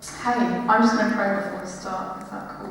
Hey, I'm just going to pray before we start. Is that cool?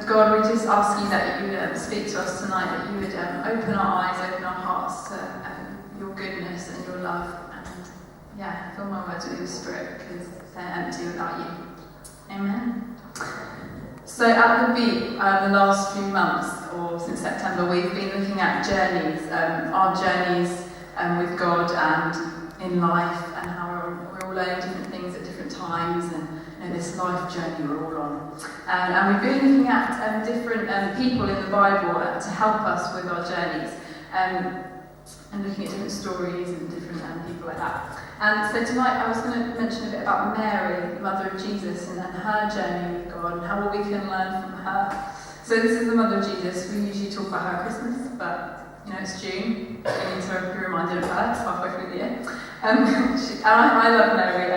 God, we just ask you that you would speak to us tonight, that you would open our eyes, open our hearts to your goodness and your love, and fill my words with your spirit, because they're empty without you. Amen. So at the Beat, the last few months, or since September, we've been looking at journeys, our journeys with God and in life, and how we're all learning different things at different times, and this life journey we're all on. And we've been looking at different people in the Bible to help us with our journeys, and looking at different stories and different people like that. And so tonight I was going to mention a bit about Mary, the mother of Jesus, and her journey with God, and how what we can learn from her. So this is the mother of Jesus. We usually talk about her at Christmas, but it's June. We need to be reminded of her. It's halfway through the year. I love Mary.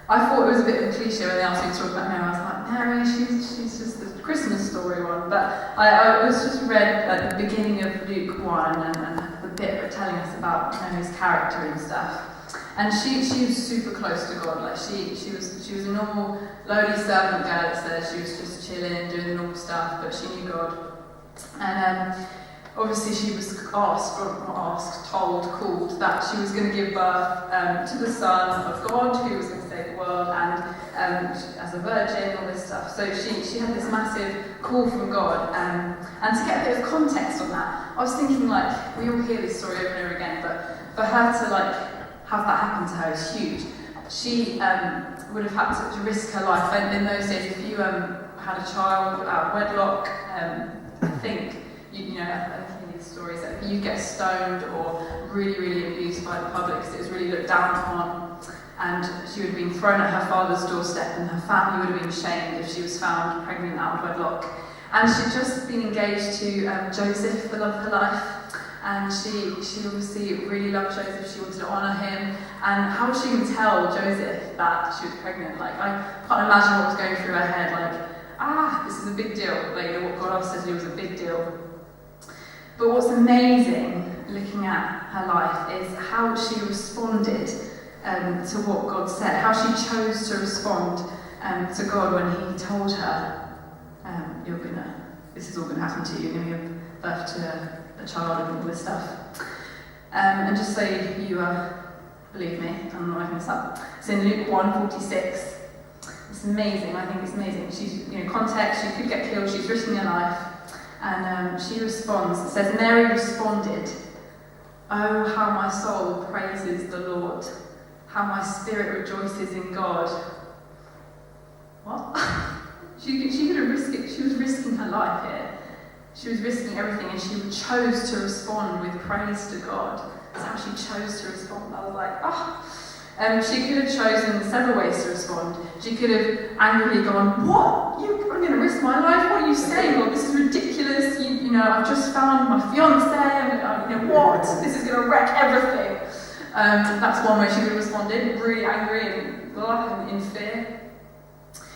I thought it was a bit of a cliche when they asked me to talk about Mary. I was like, Mary, she's just the Christmas story one. But I was just read at the beginning of Luke 1 and the bit telling us about Mary's character and stuff. And she was super close to God. Like she was a normal, lowly servant girl. It says she was just chilling, doing the normal stuff, but she knew God. And obviously she was called that she was going to give birth to the Son of God, who was going to save the world, and as a virgin, all this stuff. So she had this massive call from God, and to get a bit of context on that, I was thinking, like, we all hear this story over and over again, but for her to have that happen to her is huge. She would have had to risk her life. And in those days, if you had a child out of wedlock, I think these stories that you get stoned or really, really abused by the public, because it was really looked down upon, and she would have been thrown at her father's doorstep, and her family would have been shamed if she was found pregnant out of wedlock. And she'd just been engaged to Joseph, the love of her life, and she obviously really loved Joseph. She wanted to honour him, and how would she even tell Joseph that she was pregnant? Like, I can't imagine what was going through her head, this is a big deal. What God asked her to do was a big deal. But what's amazing, looking at her life, is how she responded to what God said, how she chose to respond to God when He told her, this is all going to happen to you, you're going to give birth to a child and all this stuff. And just so you believe me, I'm not making this up. It's in Luke 1:46. It's amazing. I think it's amazing. She's, context, she could get killed, she's risking her life. And she responds, it says, Mary responded, "Oh, how my soul praises the Lord, how my spirit rejoices in God." What? She could have risked it. She was risking her life here. She was risking everything, and she chose to respond with praise to God. That's how she chose to respond. I was like, she could have chosen several ways to respond. She could have angrily gone, "What? I'm going to risk my life? What are you saying? Well, this is ridiculous. I've just found my fiancé. What? This is going to wreck everything." That's one way she could have responded, really angry and in fear.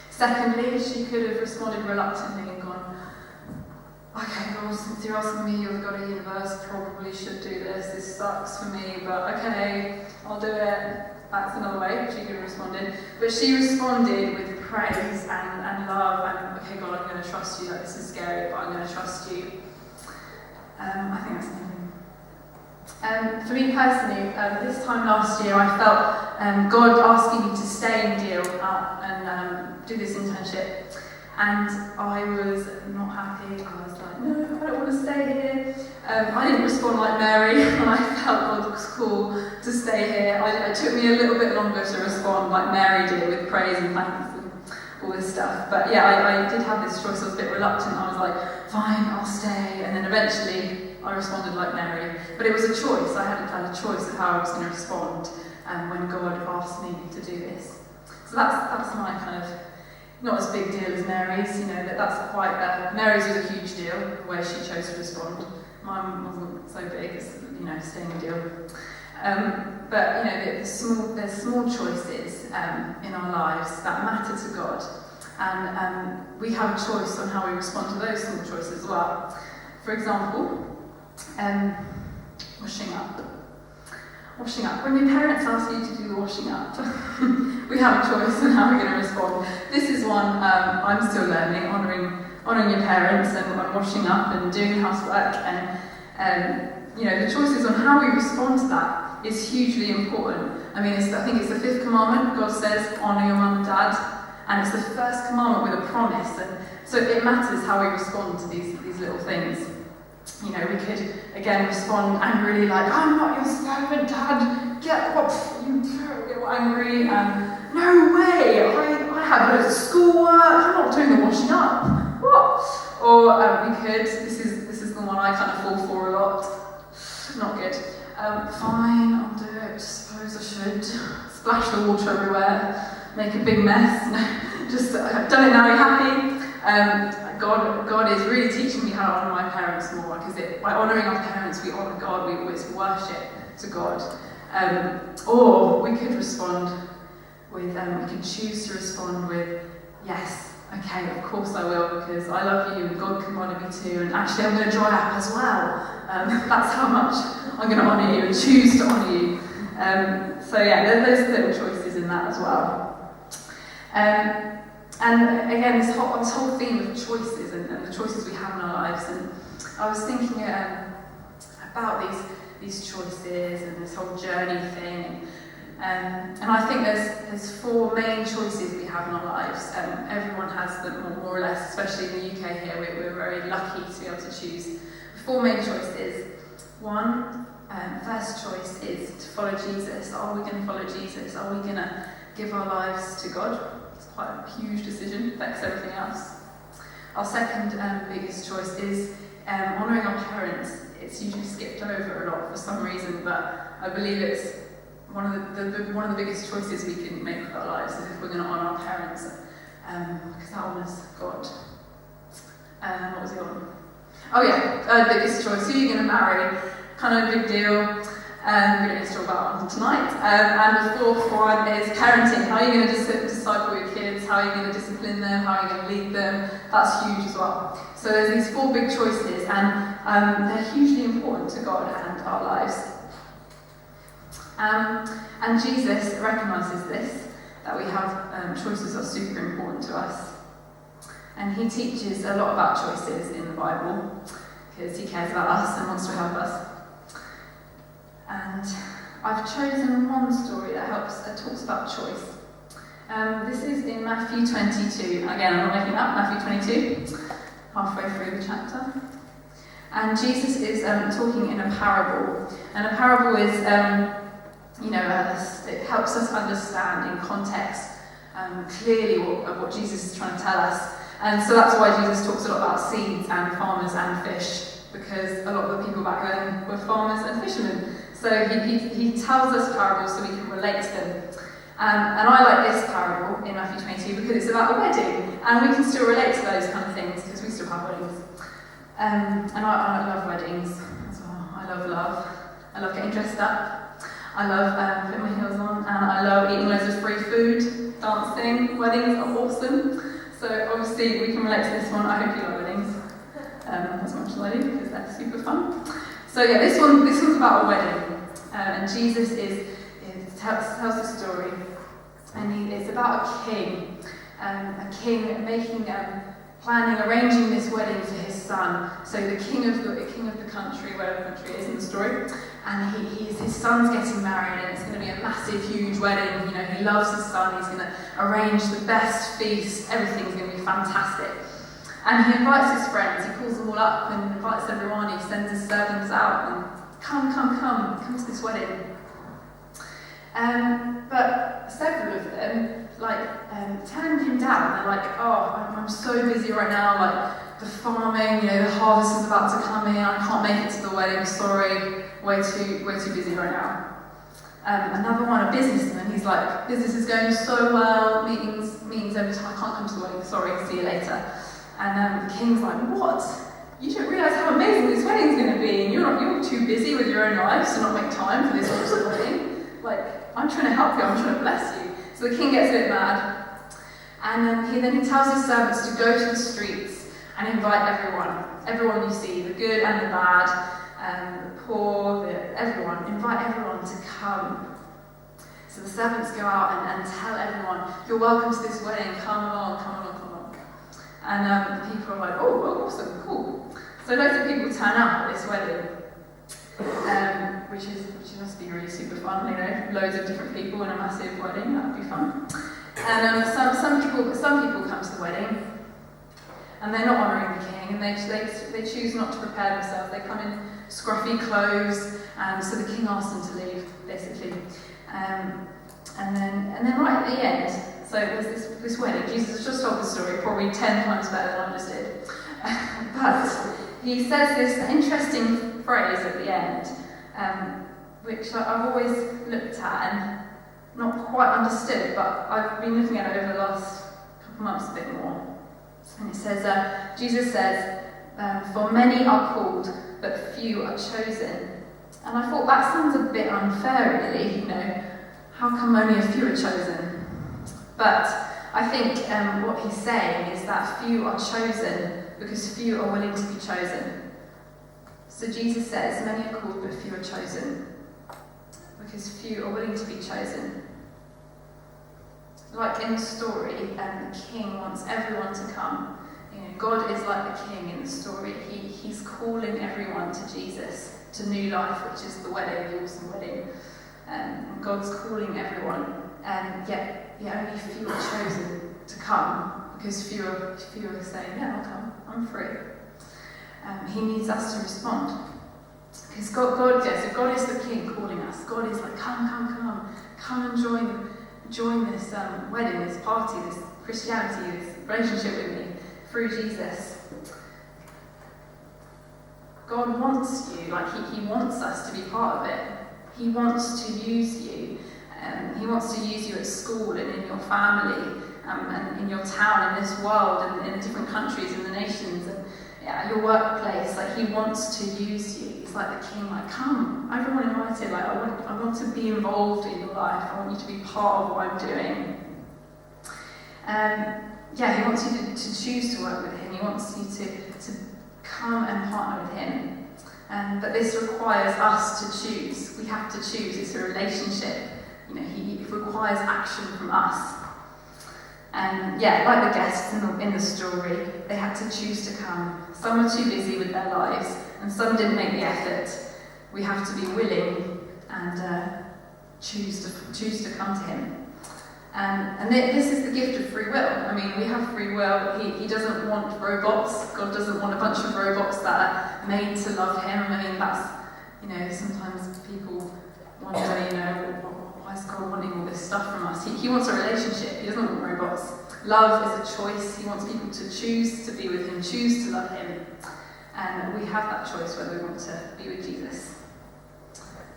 Secondly, she could have responded reluctantly and gone, "Okay, God, since you're asking me, you're the God of the universe, probably should do this. This sucks for me, but okay, I'll do it." That's another way she could have responded. But she responded with praise and love, and, "Okay, God, I'm going to trust you. This is scary, but I'm going to trust you." I think that's amazing. For me personally, this time last year, I felt God asking me to stay in Deal and do this internship. And I was not happy. I was like, "No, I don't want to stay here." I didn't respond like Mary, and I felt God was cool to stay here. It took me a little bit longer to respond like Mary did, with praise and thanks and all this stuff. But I did have this choice. I was a bit reluctant. I was like, "Fine, I'll stay." And then eventually I responded like Mary. But it was a choice. I had a choice of how I was going to respond when God asked me to do this. So that's my kind of, not as big deal as Mary's, that's quite, Mary's was a huge deal, the way she chose to respond. Mine wasn't so big as, staying in Deal. But, there's small choices in our lives that matter to God. And we have a choice on how we respond to those small choices as well. For example, washing up. Washing up. When your parents ask you to do the washing up, we have a choice on how we're going to respond. This is one I'm still learning, honouring your parents and washing up and doing housework, and the choices on how we respond to that is hugely important. I mean, I think it's the 5th commandment. God says, honour your mum and dad, and it's the 1st commandment with a promise, and so it matters how we respond to these little things. We could, again, respond angrily like, I'm not your servant, Dad, get off, you get angry, and no way, I have loads of schoolwork, I'm not doing the washing up, what? Or we could, this is the one I kind of fall for a lot, not good, fine, I'll do it, suppose I should, splash the water everywhere, make a big mess, just, I've done it now, are you happy? God is really teaching me how to honour my parents more, because by honouring our parents, we honour God, we always worship to God. Or we could respond with, we could choose to respond with, yes, okay, of course I will, because I love you and God commanded me to, and actually I'm going to dry up as well. That's how much I'm going to honour you and choose to honour you. So yeah, there's little choices in that as well. And again, this whole theme of choices and the choices we have in our lives, and I was thinking about these choices and this whole journey thing, and I think there's 4 main choices we have in our lives. Everyone has them more or less, especially in the UK here. We're very lucky to be able to choose 4 main choices. One, first choice is to follow Jesus. Are we going to follow Jesus? Are we going to give our lives to God? Quite a huge decision, affects everything else. Our second biggest choice is honouring our parents. It's usually skipped over a lot for some reason, but I believe it's one of the biggest choices we can make with our lives is if we're going to honour our parents, because that honours God. What was the other one? Oh yeah, biggest choice. Who are you going to marry? Kind of a big deal. We don't need to talk about one tonight. And the 4th one is parenting. How are you going to disciple your kids? How are you going to discipline them? How are you going to lead them? That's huge as well. So there's these 4 big choices, and they're hugely important to God and our lives. And Jesus recognises this, that we have choices are super important to us. And he teaches a lot about choices in the Bible, because he cares about us and wants to help us. And I've chosen one story that talks about choice. This is in Matthew 22. Again, I'm not making up, Matthew 22, halfway through the chapter. And Jesus is talking in a parable. And a parable is, it helps us understand in context clearly what Jesus is trying to tell us. And so that's why Jesus talks a lot about seeds and farmers and fish, because a lot of the people back then were farmers and fishermen. So he tells us parables so we can relate to them. And I like this parable in Matthew 22 because it's about a wedding, and we can still relate to those kind of things because we still have weddings. And I love weddings as well. I love love. I love getting dressed up. I love putting my heels on, and I love eating loads of free food, dancing. Weddings are awesome. So obviously we can relate to this one. I hope you love weddings as much as I do, because they're super fun. So yeah, this one's about a wedding, and Jesus tells the story, and it's about a king making, planning, arranging this wedding for his son. So the king of the country, whatever country it is in the story, and his son's getting married, and it's going to be a massive, huge wedding. He loves his son. He's going to arrange the best feast. Everything's going to be fantastic. And he invites his friends. He calls them all up and invites everyone. He sends his servants out and come to this wedding. But several of them turn him down. They're like, oh, I'm so busy right now. Like the farming, the harvest is about to come in. I can't make it to the wedding. Sorry, way too busy right now. Another one, a businessman. He's like, business is going so well. Meetings every time. I can't come to the wedding. Sorry, see you later. And the king's like, what? You don't realise how amazing this wedding's going to be, and you're too busy with your own life to not make time for this awesome wedding. I'm trying to help you, I'm trying to bless you. So the king gets a bit mad, and then he tells his servants to go to the streets and invite everyone you see, the good and the bad, the poor, everyone. Invite everyone to come. So the servants go out and tell everyone, you're welcome to this wedding, come along, come along, come along. And people are like, oh, awesome, cool. So loads of people turn up at this wedding, which must be really super fun, loads of different people in a massive wedding, that would be fun. And some people come to the wedding, and they're not honouring the king, and they choose not to prepare themselves. They come in scruffy clothes, so the king asks them to leave, basically. And then right at the end, so there's this wedding. Jesus has just told the story, probably 10 times better than I just did. But he says this interesting phrase at the end, which I've always looked at and not quite understood, but I've been looking at it over the last couple of months a bit more. And it says, Jesus says, for many are called, but few are chosen. And I thought that sounds a bit unfair, really, how come only a few are chosen? But I think what he's saying is that few are chosen because few are willing to be chosen. So Jesus says, many are called, but few are chosen because few are willing to be chosen. Like in the story, the king wants everyone to come. God is like the king in the story. He's calling everyone to Jesus, to new life, which is the wedding, the awesome wedding. God's calling everyone, yet only few are chosen to come because few are saying, yeah, I'll come, I'm free. He needs us to respond. Because God is the king calling us. God is like, come and join this wedding, this party, this Christianity, this relationship with me through Jesus. God wants you, he wants us to be part of it. He wants to use you. He wants to use you at school and in your family, and in your town, in this world, and in different countries and the nations, and your workplace. He wants to use you. He's like the king, come, everyone invited. I want to be involved in your life. I want you to be part of what I'm doing. He wants you to choose to work with him. He wants you to come and partner with him. But this requires us to choose. We have to choose. It's a relationship. It requires action from us. And like the guests in the story, they had to choose to come. Some were too busy with their lives, and some didn't make the effort. We have to be willing and choose to come to him. And this is the gift of free will. We have free will. He doesn't want robots. God doesn't want a bunch of robots that are made to love him. That's, sometimes people wonder, why is God wanting all this stuff from us? He wants a relationship. He doesn't want robots. Love is a choice. He wants people to choose to be with him, choose to love him. And we have that choice whether we want to be with Jesus.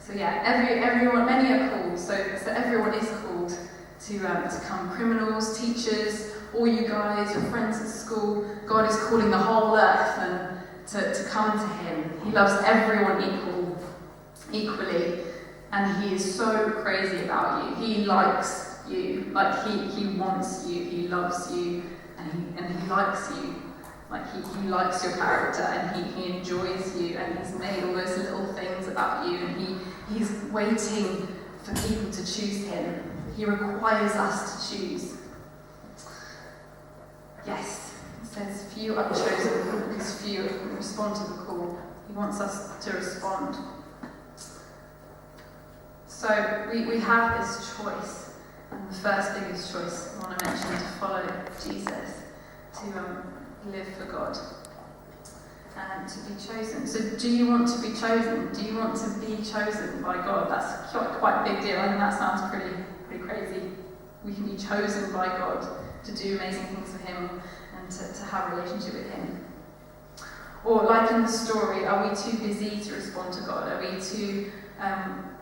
So everyone, many are called. So everyone is called to come. Criminals, teachers, all you guys, your friends at school. God is calling the whole earth and to come to him. He loves everyone equally, and he is so crazy about you. He likes you, he wants you, he loves you, and he likes you. He likes your character, and he enjoys you, and he's made all those little things about you, and he's waiting for people to choose him. He requires us to choose. Yes, it says few are chosen because few respond to the call. He wants us to respond. So we have this choice, and the first biggest choice I want to mention is to follow Jesus, to live for God, and to be chosen. So do you want to be chosen? Do you want to be chosen by God? That's quite a big deal. That sounds pretty crazy. We can be chosen by God to do amazing things for him and to have a relationship with him. Or like in the story, are we too busy to respond to God? Are we too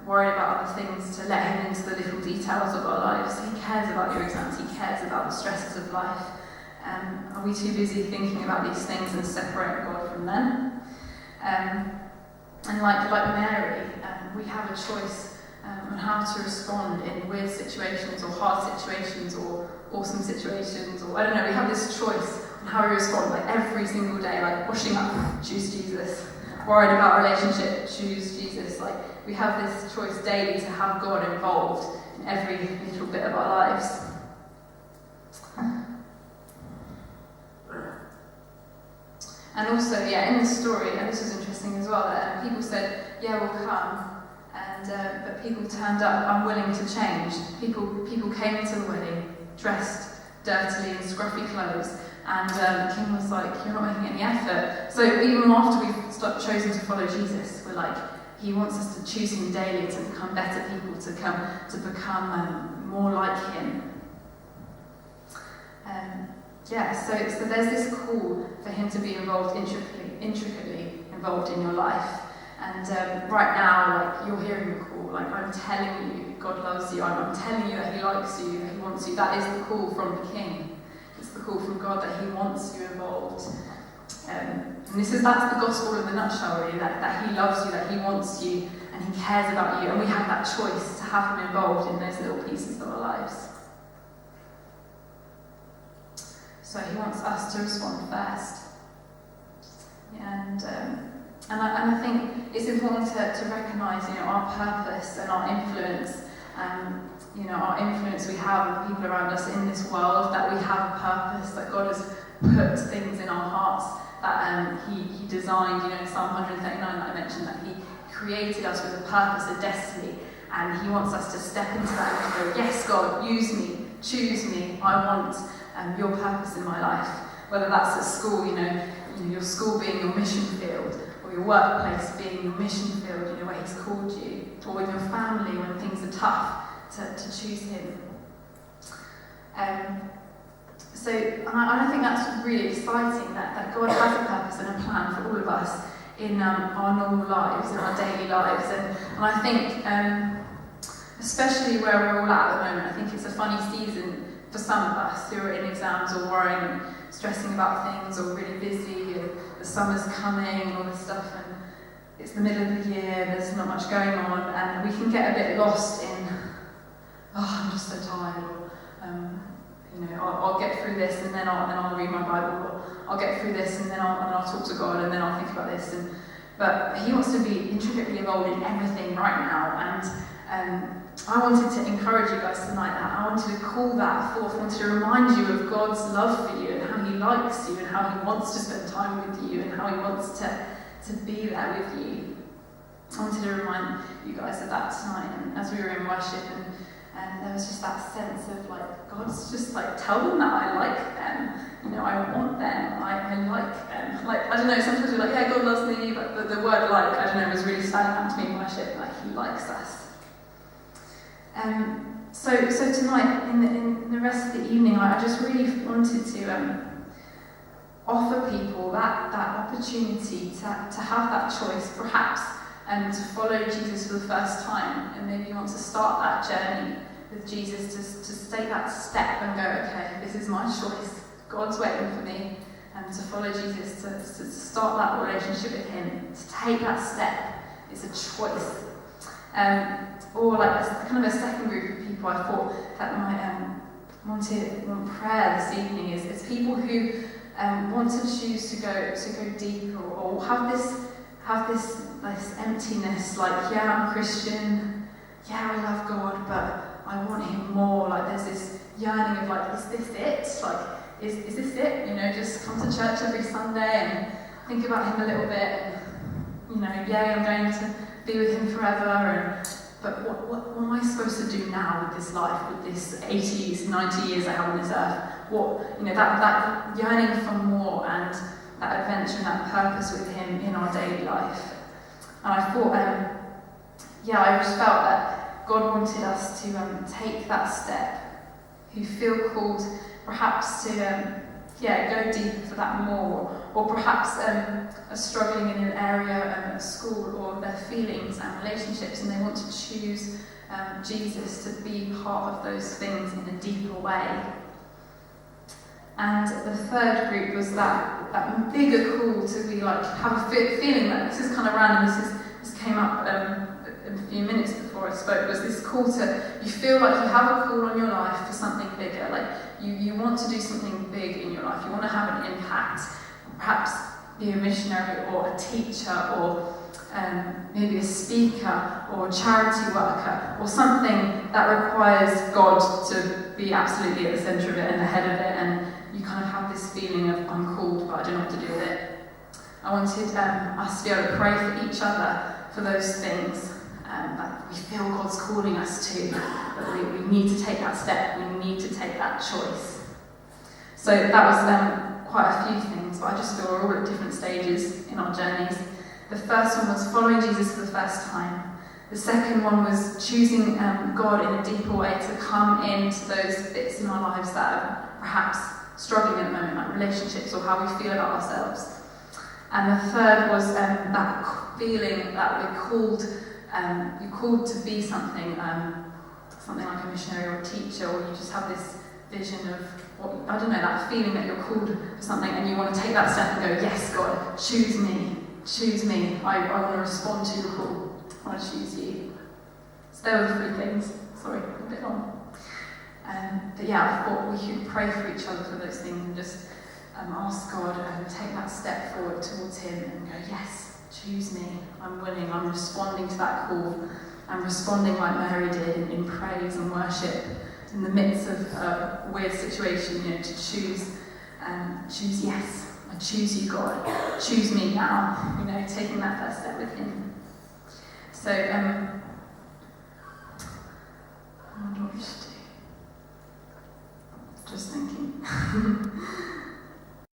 worried about other things to let him into the little details of our lives? He cares about your exams. He cares about the stresses of life. Are we too busy thinking about these things and separating God from them? And like Mary, we have a choice on how to respond in weird situations or hard situations or awesome situations, or I don't know, we have this choice on how we respond every single day, washing up, choose Jesus, worried about a relationship, choose Jesus. Like, we have this choice daily to have God involved in every little bit of our lives. And also, in the story, and this was interesting as well, that people said, yeah, we'll come, and but people turned up unwilling to change. People came to the wedding dressed dirtily in scruffy clothes, and the king was like, you're not making any effort. So even after we've chosen to follow Jesus, we're like, he wants us to choose him daily to become better people, to become more like him. So there's this call for him to be involved intricately involved in your life. And right now, like, you're hearing the call. Like, I'm telling you, God loves you. I'm telling you that he likes you, that he wants you. That is the call from the King. It's the call from God that he wants you involved. And that's the gospel in the nutshell, really, that he loves you, that he wants you, and he cares about you. And we have that choice to have him involved in those little pieces of our lives. So he wants us to respond first. And I think it's important to recognise, our purpose and our influence, our influence we have on the people around us in this world, that we have a purpose, that God has put things in our hearts that he designed, in Psalm 139 that I mentioned, that he created us with a purpose, a destiny, and he wants us to step into that and go, yes, God, use me, choose me, I want your purpose in my life. Whether that's at school, your school being your mission field, or your workplace being your mission field, where he's called you, or with your family when things are tough, to choose him. So I think that's really exciting, that God has a purpose and a plan for all of us in our normal lives, in our daily lives. And I think, especially where we're all at the moment, I think it's a funny season for some of us who are in exams or worrying and stressing about things, or really busy, and the summer's coming and all this stuff, and it's the middle of the year, there's not much going on, and we can get a bit lost in, I'm just so tired, or I'll get through this, and then I'll read my Bible, or I'll get through this, and then I'll talk to God, and then I'll think about this. But he wants to be intricately involved in everything right now, and I wanted to encourage you guys tonight that I wanted to call that forth. I wanted to remind you of God's love for you, and how he likes you, and how he wants to spend time with you, and how he wants to be there with you. I wanted to remind you guys of that tonight, and as we were in worship, and there was just that sense of, like, God's just like, tell them that I like them, I want them, I like them. Like, I don't know, sometimes we're like, yeah, God loves me, but the word like, I don't know, was really standing out to me in worship, like, he likes us. So tonight, in the rest of the evening, I just really wanted to offer people that opportunity to have that choice, perhaps, to follow Jesus for the first time, and maybe you want to start that journey with Jesus, to take that step and go, okay, this is my choice, God's waiting for me, and to follow Jesus, to start that relationship with him, to take that step. It's a choice. Or like kind of a second group of people I thought that might want prayer this evening is people who want to choose to go deeper, or have this emptiness, like, yeah, I'm a Christian, yeah, I love God, but I want him more. Like, there's this yearning of, like, is this it? Like, is this it? Just come to church every Sunday and think about him a little bit, and yay, I'm going to be with him forever, but what am I supposed to do now with this life, with this 80s, 90 years I have on this earth? That yearning for more, and that adventure and that purpose with him in our daily life. And I thought, I just felt that God wanted us to take that step, who feel called perhaps to go deeper for that more, or perhaps are struggling in an area at school, or their feelings and relationships, and they want to choose Jesus to be part of those things in a deeper way. And the third group was that bigger call to be like, have a feeling that, this is kind of random, this came up a few minutes before I spoke, was this call to, you feel like you have a call on your life for something bigger, like you want to do something big in your life, you want to have an impact, perhaps be a missionary or a teacher or maybe a speaker or a charity worker or something that requires God to be absolutely at the centre of it and the head of it, and you kind of have this feeling of I'm called but I don't know what to do with it. I wanted us to be able to pray for each other for those things that we feel God's calling us to, but we need to take that step, we need to take that choice. So that was quite a few things, but I just feel we're all at different stages in our journeys. The first one was following Jesus for the first time. The second one was choosing God in a deeper way to come into those bits in our lives that are perhaps struggling at the moment, like relationships or how we feel about ourselves. And the third was that feeling that we're called, you're called to be something, something like a missionary or a teacher, or you just have this vision of, I don't know, that feeling that you're called for something and you want to take that step and go, yes, God, choose me, I want to respond to your call, I want to choose you. So there were the 3 things, sorry, a bit long. But yeah, I thought we could pray for each other for those things and just ask God and take that step forward towards Him and go, yes, choose me, I'm willing, I'm responding to that call, I'm responding like Mary did in praise and worship in the midst of a weird situation, to choose yes, I choose you, God, choose me now, taking that first step with Him. So